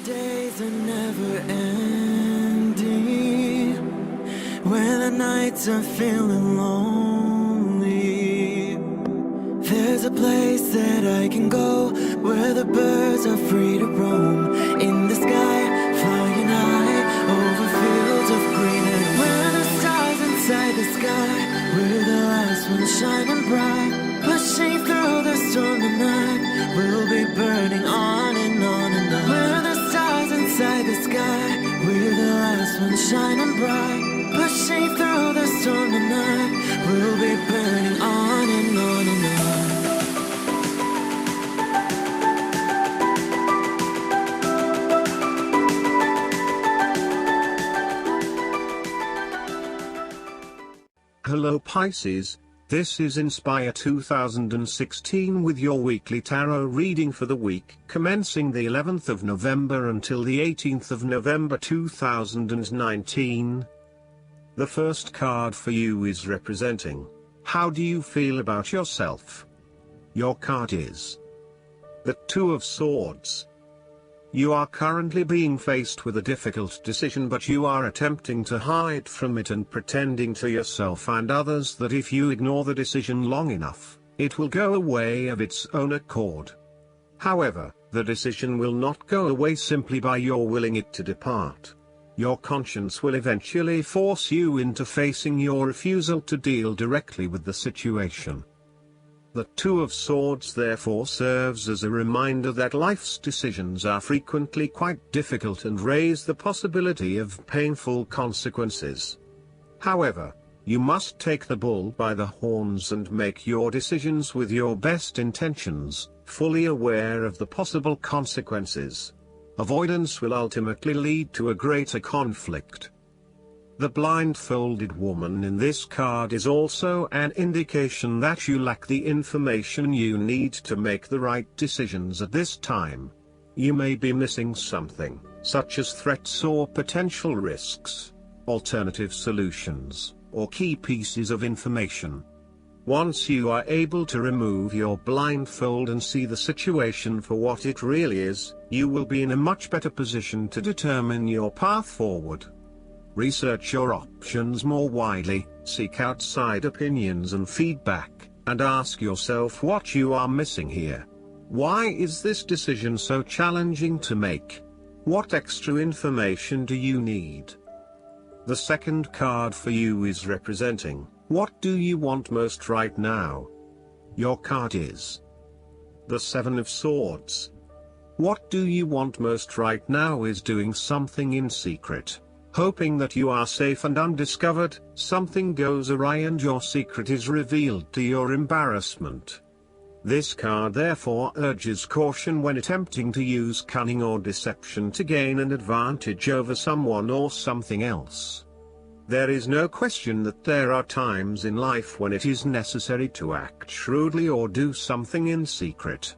days are never ending, when the nights are feeling lonely, there's a place that I can go, where the birds are free to roam, in the sky, flying high, over fields of green, and where the stars inside the sky, we're the last ones shining bright, pushing through the storm tonight, we'll be burning on and on and on. We're the stars inside the sky, we're the last ones shining bright, pushing through the storm tonight, we'll be burning on and on and on. Hello Pisces, this is Inspire 2016 with your weekly tarot reading for the week commencing the 11th of November until the 18th of November 2019. The first card for you is representing, how do you feel about yourself? Your card is the Two of Swords. You are currently being faced with a difficult decision, but you are attempting to hide from it and pretending to yourself and others that if you ignore the decision long enough, it will go away of its own accord. However, the decision will not go away simply by your willing it to depart. Your conscience will eventually force you into facing your refusal to deal directly with the situation. The Two of Swords therefore serves as a reminder that life's decisions are frequently quite difficult and raise the possibility of painful consequences. However, you must take the bull by the horns and make your decisions with your best intentions, fully aware of the possible consequences. Avoidance will ultimately lead to a greater conflict. The blindfolded woman in this card is also an indication that you lack the information you need to make the right decisions at this time. You may be missing something, such as threats or potential risks, alternative solutions, or key pieces of information. Once you are able to remove your blindfold and see the situation for what it really is, you will be in a much better position to determine your path forward. Research your options more widely, seek outside opinions and feedback, and ask yourself what you are missing here. Why is this decision so challenging to make? What extra information do you need? The second card for you is representing, what do you want most right now? Your card is the Seven of Swords. What do you want most right now is doing something in secret. Hoping that you are safe and undiscovered, something goes awry and your secret is revealed to your embarrassment. This card therefore urges caution when attempting to use cunning or deception to gain an advantage over someone or something else. There is no question that there are times in life when it is necessary to act shrewdly or do something in secret.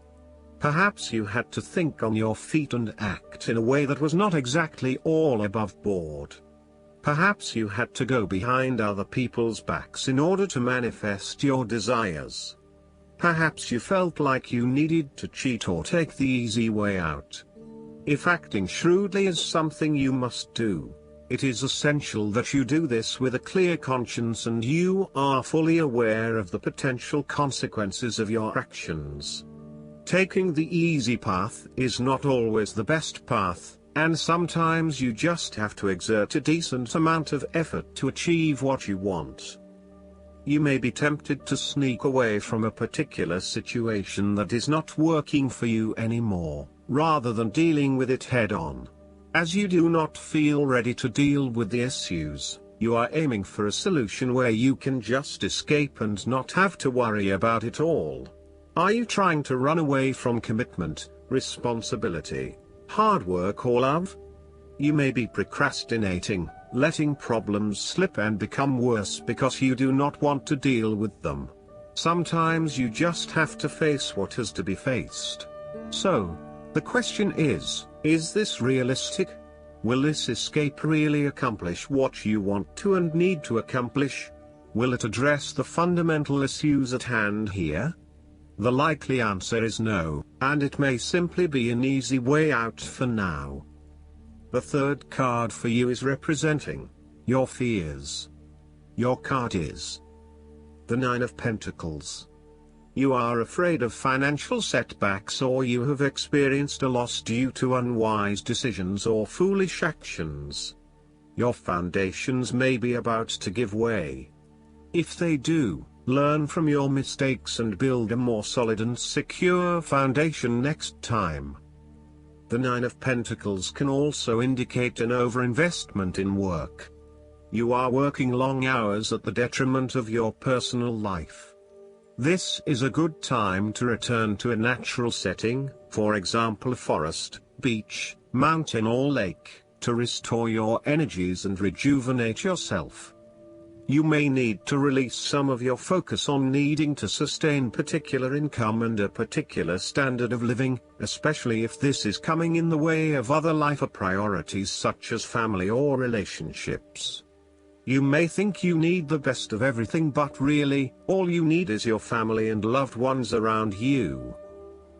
Perhaps you had to think on your feet and act in a way that was not exactly all above board. Perhaps you had to go behind other people's backs in order to manifest your desires. Perhaps you felt like you needed to cheat or take the easy way out. If acting shrewdly is something you must do, it is essential that you do this with a clear conscience and you are fully aware of the potential consequences of your actions. Taking the easy path is not always the best path, and sometimes you just have to exert a decent amount of effort to achieve what you want. You may be tempted to sneak away from a particular situation that is not working for you anymore, rather than dealing with it head-on. As you do not feel ready to deal with the issues, you are aiming for a solution where you can just escape and not have to worry about it all. Are you trying to run away from commitment, responsibility, hard work or love? You may be procrastinating, letting problems slip and become worse because you do not want to deal with them. Sometimes you just have to face what has to be faced. So, the question is this realistic? Will this escape really accomplish what you want to and need to accomplish? Will it address the fundamental issues at hand here? The likely answer is no, and it may simply be an easy way out for now. The third card for you is representing your fears. Your card is the Nine of Pentacles. You are afraid of financial setbacks, or you have experienced a loss due to unwise decisions or foolish actions. Your foundations may be about to give way. If they do, learn from your mistakes and build a more solid and secure foundation next time. The Nine of Pentacles can also indicate an overinvestment in work. You are working long hours at the detriment of your personal life. This is a good time to return to a natural setting, for example a forest, beach, mountain or lake, to restore your energies and rejuvenate yourself. You may need to release some of your focus on needing to sustain particular income and a particular standard of living, especially if this is coming in the way of other life priorities such as family or relationships. You may think you need the best of everything, but really, all you need is your family and loved ones around you.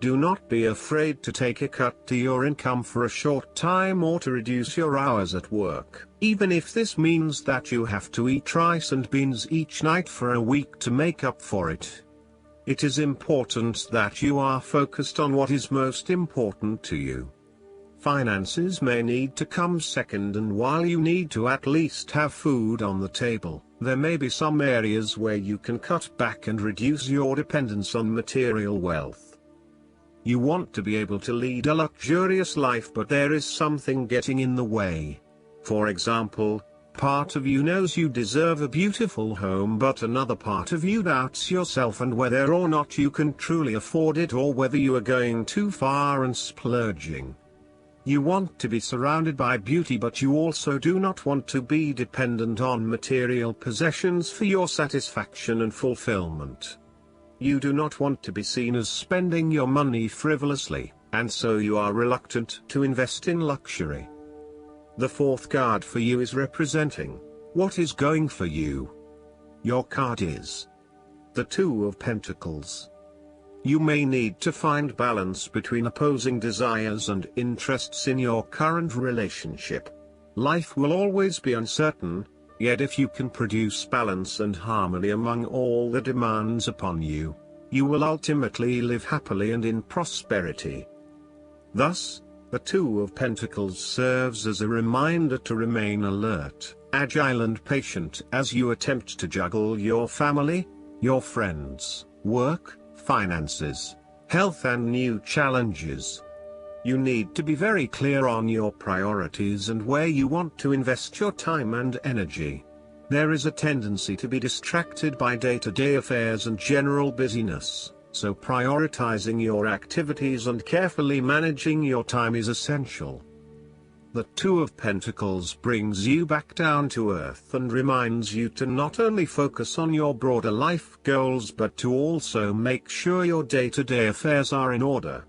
Do not be afraid to take a cut to your income for a short time or to reduce your hours at work, even if this means that you have to eat rice and beans each night for a week to make up for it. It is important that you are focused on what is most important to you. Finances may need to come second, and while you need to at least have food on the table, there may be some areas where you can cut back and reduce your dependence on material wealth. You want to be able to lead a luxurious life, but there is something getting in the way. For example, part of you knows you deserve a beautiful home, but another part of you doubts yourself and whether or not you can truly afford it, or whether you are going too far and splurging. You want to be surrounded by beauty, but you also do not want to be dependent on material possessions for your satisfaction and fulfillment. You do not want to be seen as spending your money frivolously, and so you are reluctant to invest in luxury. The fourth card for you is representing what is going for you. Your card is the Two of Pentacles. You may need to find balance between opposing desires and interests in your current relationship. Life will always be uncertain, yet if you can produce balance and harmony among all the demands upon you, you will ultimately live happily and in prosperity. Thus, the Two of Pentacles serves as a reminder to remain alert, agile and patient as you attempt to juggle your family, your friends, work, finances, health and new challenges. You need to be very clear on your priorities and where you want to invest your time and energy. There is a tendency to be distracted by day-to-day affairs and general busyness, so prioritizing your activities and carefully managing your time is essential. The Two of Pentacles brings you back down to earth and reminds you to not only focus on your broader life goals, but to also make sure your day-to-day affairs are in order.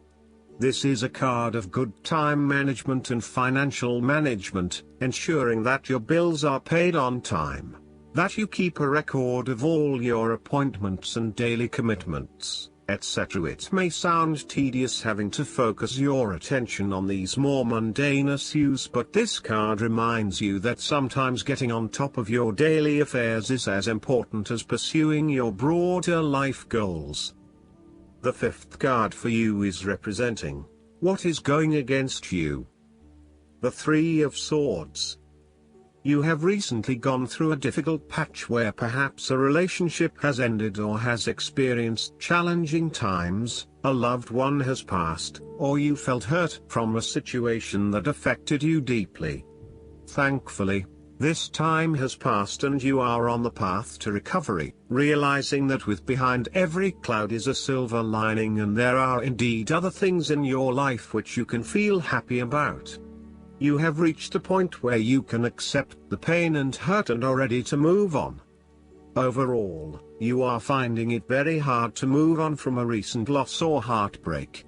This is a card of good time management and financial management, ensuring that your bills are paid on time, that you keep a record of all your appointments and daily commitments, etc. It may sound tedious having to focus your attention on these more mundane issues, but this card reminds you that sometimes getting on top of your daily affairs is as important as pursuing your broader life goals. The fifth card for you is representing what is going against you. The Three of Swords. You have recently gone through a difficult patch where perhaps a relationship has ended or has experienced challenging times, a loved one has passed, or you felt hurt from a situation that affected you deeply. Thankfully, this time has passed and you are on the path to recovery, realizing that with behind every cloud is a silver lining, and there are indeed other things in your life which you can feel happy about. You have reached a point where you can accept the pain and hurt and are ready to move on. Overall, you are finding it very hard to move on from a recent loss or heartbreak.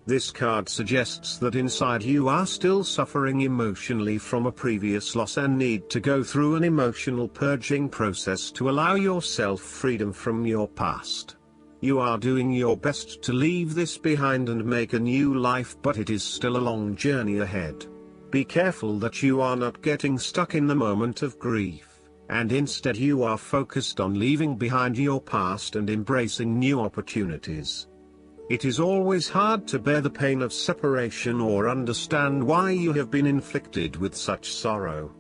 This card suggests that inside you are still suffering emotionally from a previous loss and need to go through an emotional purging process to allow yourself freedom from your past. You are doing your best to leave this behind and make a new life, but it is still a long journey ahead. Be careful that you are not getting stuck in the moment of grief, and instead you are focused on leaving behind your past and embracing new opportunities. It is always hard to bear the pain of separation or understand why you have been inflicted with such sorrow.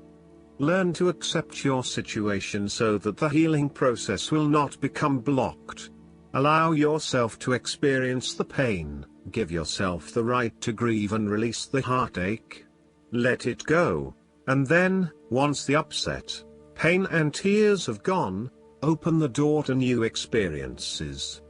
Learn to accept your situation so that the healing process will not become blocked. Allow yourself to experience the pain, give yourself the right to grieve and release the heartache. Let it go, and then, once the upset, pain and tears have gone, open the door to new experiences.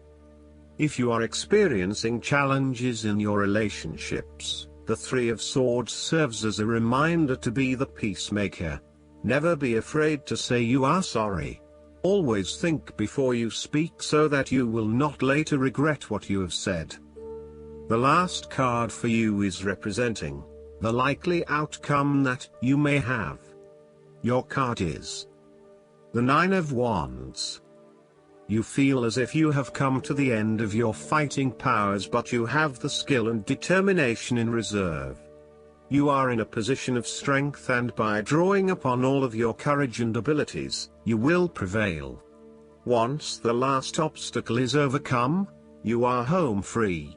If you are experiencing challenges in your relationships, the Three of Swords serves as a reminder to be the peacemaker. Never be afraid to say you are sorry. Always think before you speak so that you will not later regret what you have said. The last card for you is representing the likely outcome that you may have. Your card is the Nine of Wands. You feel as if you have come to the end of your fighting powers, but you have the skill and determination in reserve. You are in a position of strength, and by drawing upon all of your courage and abilities, you will prevail. Once the last obstacle is overcome, you are home free.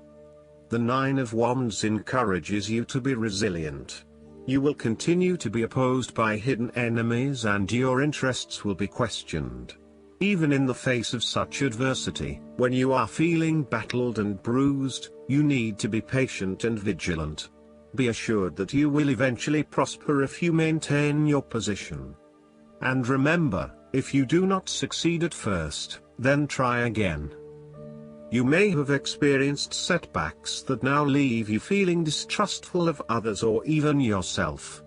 The Nine of Wands encourages you to be resilient. You will continue to be opposed by hidden enemies, and your interests will be questioned. Even in the face of such adversity, when you are feeling battled and bruised, you need to be patient and vigilant. Be assured that you will eventually prosper if you maintain your position. And remember, if you do not succeed at first, then try again. You may have experienced setbacks that now leave you feeling distrustful of others or even yourself.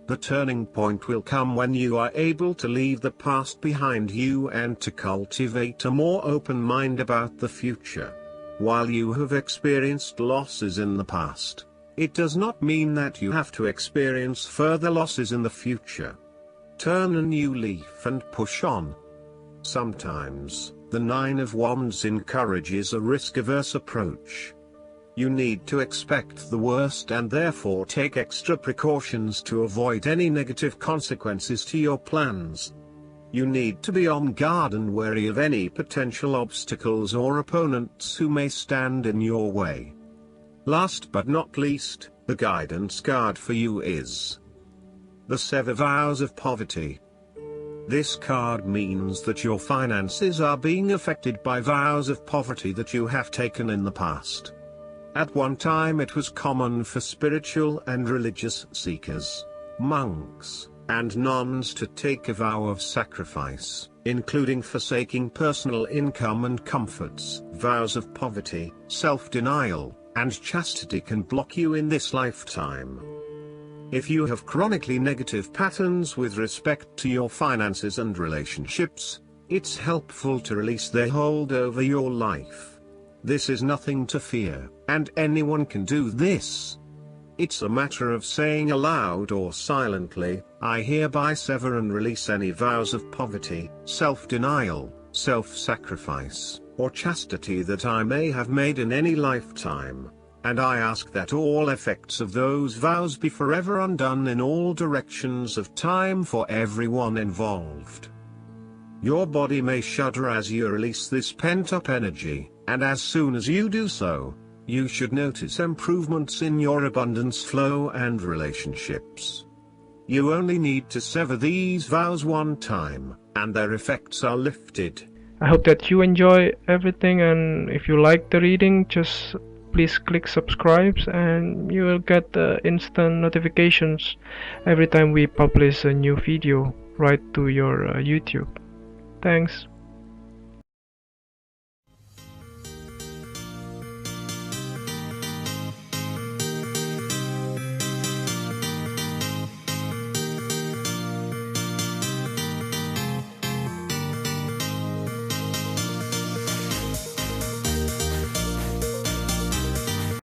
The turning point will come when you are able to leave the past behind you and to cultivate a more open mind about the future. While you have experienced losses in the past, it does not mean that you have to experience further losses in the future. Turn a new leaf and push on. Sometimes, the Nine of Wands encourages a risk-averse approach. You need to expect the worst and therefore take extra precautions to avoid any negative consequences to your plans. You need to be on guard and wary of any potential obstacles or opponents who may stand in your way. Last but not least, the guidance card for you is the Seven Vows of Poverty. This card means that your finances are being affected by vows of poverty that you have taken in the past. At one time it was common for spiritual and religious seekers, monks, and nuns to take a vow of sacrifice, including forsaking personal income and comforts. Vows of poverty, self-denial, and chastity can block you in this lifetime. If you have chronically negative patterns with respect to your finances and relationships, it's helpful to release their hold over your life. This is nothing to fear, and anyone can do this. It's a matter of saying aloud or silently, I hereby sever and release any vows of poverty, self-denial, self-sacrifice, or chastity that I may have made in any lifetime. And I ask that all effects of those vows be forever undone in all directions of time for everyone involved. Your body may shudder as you release this pent-up energy, and as soon as you do so, you should notice improvements in your abundance flow and relationships. You only need to sever these vows one time, and their effects are lifted. I hope that you enjoy everything, and if you like the reading, just please click subscribe and you will get instant notifications every time we publish a new video right to your YouTube. Thanks.